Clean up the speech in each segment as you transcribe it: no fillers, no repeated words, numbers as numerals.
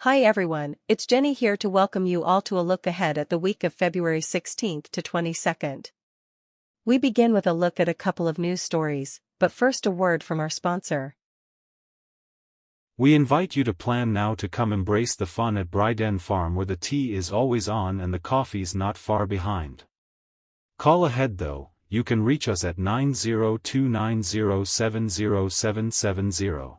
Hi everyone, it's Jenny here to welcome you all to a look ahead at the week of February 16th to 22nd. We begin with a look at a couple of news stories, but first a word from our sponsor. We invite you to plan now to come embrace the fun at Bryden Farm, where the tea is always on and the coffee's not far behind. Call ahead though, you can reach us at 90290707770.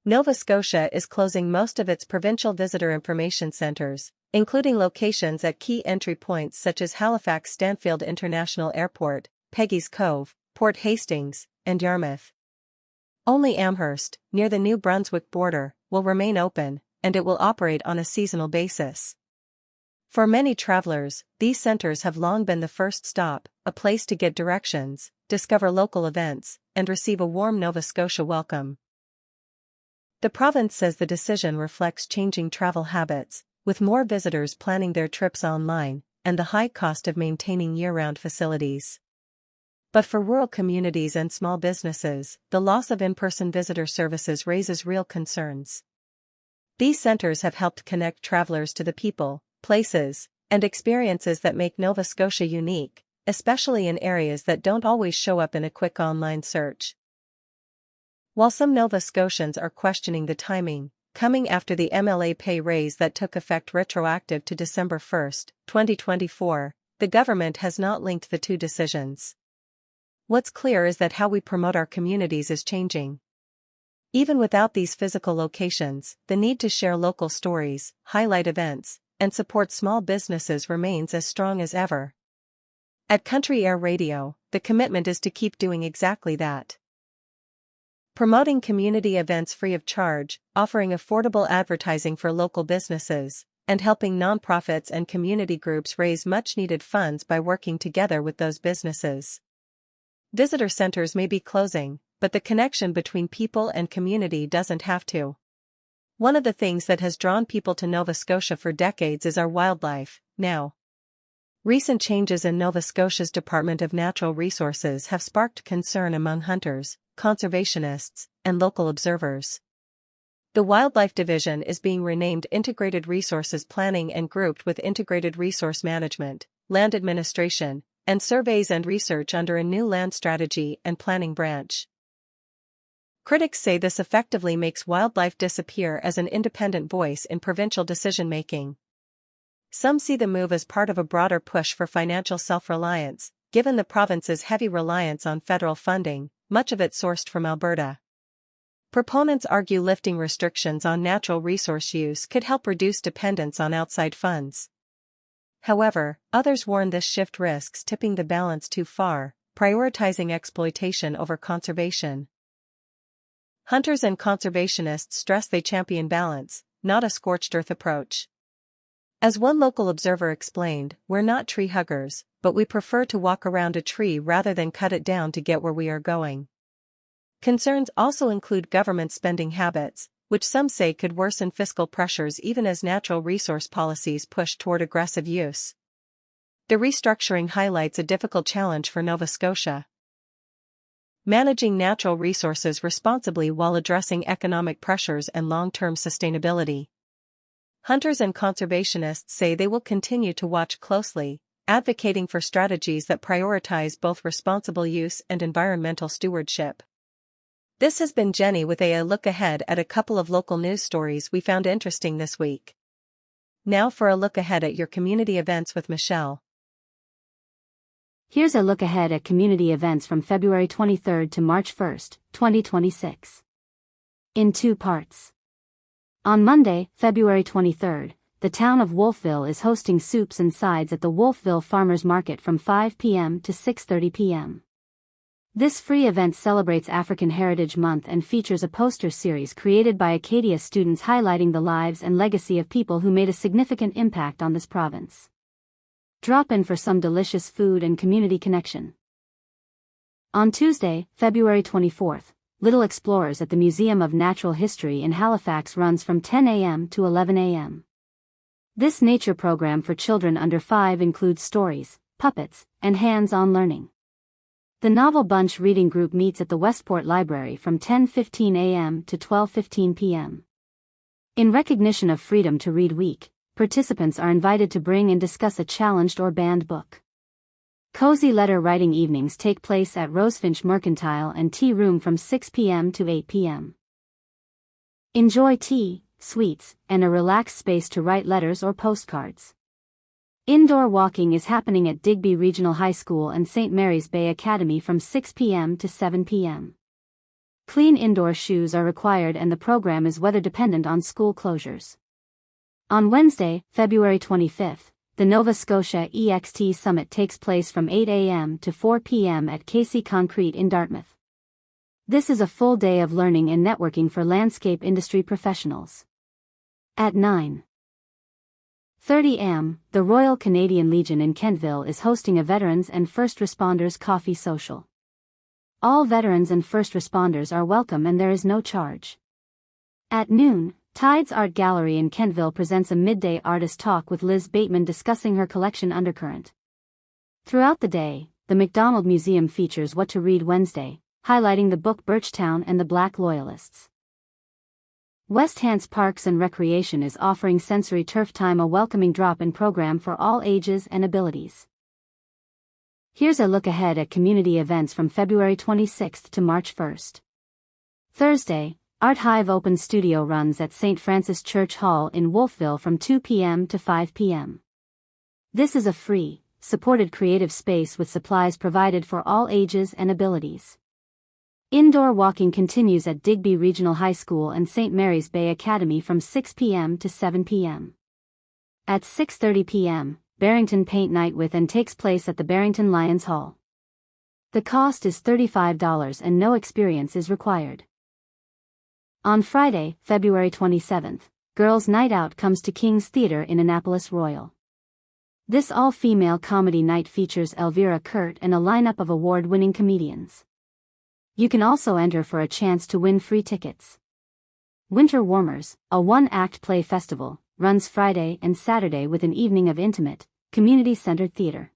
Nova Scotia is closing most of its provincial visitor information centres, including locations at key entry points such as Halifax Stanfield International Airport, Peggy's Cove, Port Hastings, and Yarmouth. Only Amherst, near the New Brunswick border, will remain open, and it will operate on a seasonal basis. For many travellers, these centres have long been the first stop, a place to get directions, discover local events, and receive a warm Nova Scotia welcome. The province says the decision reflects changing travel habits, with more visitors planning their trips online, and the high cost of maintaining year-round facilities. But for rural communities and small businesses, the loss of in-person visitor services raises real concerns. These centres have helped connect travellers to the people, places, and experiences that make Nova Scotia unique, especially in areas that don't always show up in a quick online search. While some Nova Scotians are questioning the timing, coming after the MLA pay raise that took effect retroactive to December 1, 2024, the government has not linked the two decisions. What's clear is that how we promote our communities is changing. Even without these physical locations, the need to share local stories, highlight events, and support small businesses remains as strong as ever. At Country Air Radio, the commitment is to keep doing exactly that. Promoting community events free of charge, offering affordable advertising for local businesses, and helping nonprofits and community groups raise much-needed funds by working together with those businesses. Visitor centers may be closing, but the connection between people and community doesn't have to. One of the things that has drawn people to Nova Scotia for decades is our wildlife. Now, recent changes in Nova Scotia's Department of Natural Resources have sparked concern among hunters, conservationists, and local observers. The Wildlife Division is being renamed Integrated Resources Planning and grouped with Integrated Resource Management, Land Administration, and Surveys and Research under a new Land Strategy and Planning branch. Critics say this effectively makes wildlife disappear as an independent voice in provincial decision-making. Some see the move as part of a broader push for financial self-reliance, given the province's heavy reliance on federal funding, much of it sourced from Alberta. Proponents argue lifting restrictions on natural resource use could help reduce dependence on outside funds. However, others warn this shift risks tipping the balance too far, prioritizing exploitation over conservation. Hunters and conservationists stress they champion balance, not a scorched earth approach. As one local observer explained, "We're not tree huggers, but we prefer to walk around a tree rather than cut it down to get where we are going." Concerns also include government spending habits, which some say could worsen fiscal pressures even as natural resource policies push toward aggressive use. The restructuring highlights a difficult challenge for Nova Scotia. Managing natural resources responsibly while addressing economic pressures and long-term sustainability. Hunters and conservationists say they will continue to watch closely, advocating for strategies that prioritize both responsible use and environmental stewardship. This has been Jenny with a look ahead at a couple of local news stories we found interesting this week. Now for a look ahead at your community events with Michelle. Here's a look ahead at community events from February 23rd to March 1st, 2026. In two parts. On Monday, February 23rd, the town of Wolfville is hosting soups and sides at the Wolfville Farmers Market from 5 p.m. to 6:30 p.m. This free event celebrates African Heritage Month and features a poster series created by Acadia students highlighting the lives and legacy of people who made a significant impact on this province. Drop in for some delicious food and community connection. On Tuesday, February 24th, Little Explorers at the Museum of Natural History in Halifax runs from 10 a.m. to 11 a.m. This nature program for children under 5 includes stories, puppets, and hands-on learning. The Novel Bunch reading group meets at the Westport Library from 10:15 a.m. to 12:15 p.m. In recognition of Freedom to Read Week, participants are invited to bring and discuss a challenged or banned book. Cozy letter writing evenings take place at Rosefinch Mercantile and Tea Room from 6 p.m. to 8 p.m. Enjoy tea, sweets, and a relaxed space to write letters or postcards. Indoor walking is happening at Digby Regional High School and St. Mary's Bay Academy from 6 p.m. to 7 p.m. Clean indoor shoes are required and the program is weather dependent on school closures. On Wednesday, February 25th, the Nova Scotia EXT Summit takes place from 8 a.m. to 4 p.m. at KC Concrete in Dartmouth. This is a full day of learning and networking for landscape industry professionals. At 9:30 a.m., the Royal Canadian Legion in Kentville is hosting a Veterans and First Responders Coffee Social. All veterans and first responders are welcome and there is no charge. At noon, Tides Art Gallery in Kentville presents a midday artist talk with Liz Bateman discussing her collection Undercurrent. Throughout the day, the MacDonald Museum features What to Read Wednesday, highlighting the book Birchtown and the Black Loyalists. West Hants Parks and Recreation is offering Sensory Turf Time, a welcoming drop-in program for all ages and abilities. Here's a look ahead at community events from February 26th to March 1st. Thursday, Art Hive Open Studio runs at St. Francis Church Hall in Wolfville from 2 p.m. to 5 p.m. This is a free, supported creative space with supplies provided for all ages and abilities. Indoor walking continues at Digby Regional High School and St. Mary's Bay Academy from 6 p.m. to 7 p.m. At 6:30 p.m., Barrington Paint Night with and takes place at the Barrington Lions Hall. The cost is $35 and no experience is required. On Friday, February 27th, Girls' Night Out comes to King's Theatre in Annapolis Royal. This all-female comedy night features Elvira Kurt and a lineup of award-winning comedians. You can also enter for a chance to win free tickets. Winter Warmers, a one-act play festival, runs Friday and Saturday with an evening of intimate, community-centered theater.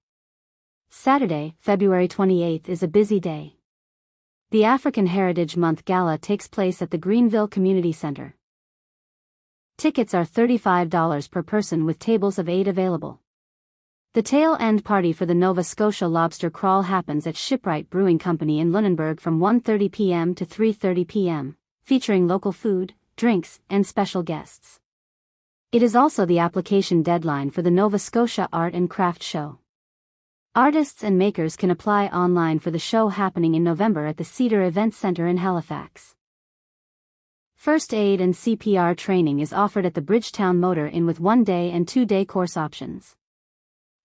Saturday, February 28th is a busy day. The African Heritage Month Gala takes place at the Greenville Community Center. Tickets are $35 per person with tables of 8 available. The tail-end party for the Nova Scotia Lobster Crawl happens at Shipwright Brewing Company in Lunenburg from 1:30 p.m. to 3:30 p.m., featuring local food, drinks, and special guests. It is also the application deadline for the Nova Scotia Art and Craft Show. Artists and makers can apply online for the show happening in November at the Cedar Event Center in Halifax. First aid and CPR training is offered at the Bridgetown Motor Inn with 1-day and 2-day course options.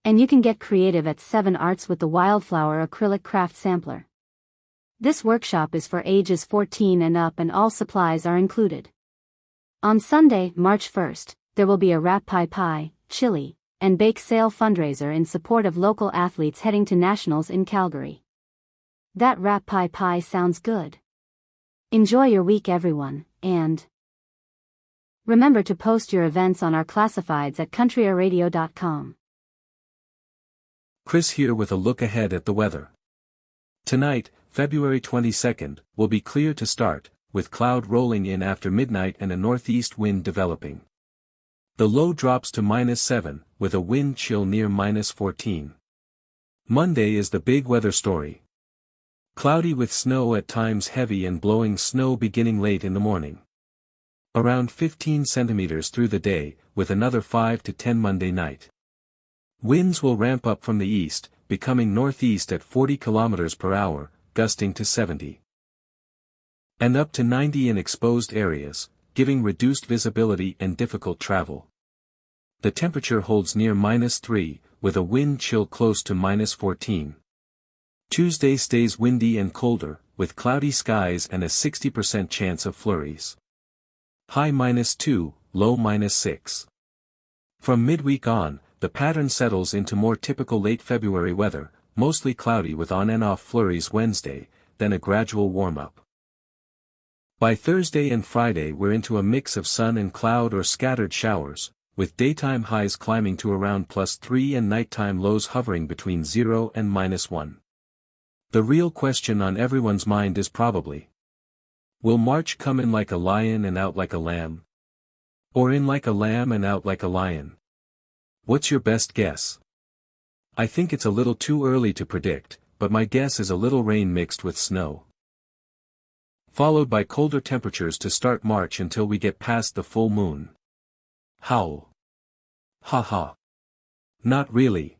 And you can get creative at 7 Arts with the Wildflower Acrylic Craft Sampler. This workshop is for ages 14 and up and all supplies are included. On Sunday, March 1st, there will be a Wrap Pie, chili, and bake sale fundraiser in support of local athletes heading to nationals in Calgary. That Wrap Pie sounds good. Enjoy your week, everyone, and remember to post your events on our classifieds at countryairradio.com. Chris here with a look ahead at the weather. Tonight, February 22nd, will be clear to start, with cloud rolling in after midnight and a northeast wind developing. The low drops to -7, with a wind chill near -14. Monday is the big weather story. Cloudy with snow at times, heavy and blowing snow beginning late in the morning. Around 15 centimeters through the day, with another 5 to 10 Monday night. Winds will ramp up from the east, becoming northeast at 40 km per hour, gusting to 70. And up to 90 in exposed areas, giving reduced visibility and difficult travel. The temperature holds near -3, with a wind chill close to -14. Tuesday stays windy and colder, with cloudy skies and a 60% chance of flurries. High -2, low -6. From midweek on, the pattern settles into more typical late February weather, mostly cloudy with on and off flurries Wednesday, then a gradual warm-up. By Thursday and Friday we're into a mix of sun and cloud or scattered showers, with daytime highs climbing to around +3 and nighttime lows hovering between 0 and -1. The real question on everyone's mind is probably, will March come in like a lion and out like a lamb? Or in like a lamb and out like a lion? What's your best guess? I think it's a little too early to predict, but my guess is a little rain mixed with snow. Followed by colder temperatures to start March until we get past the full moon. Howl. Ha ha. Not really,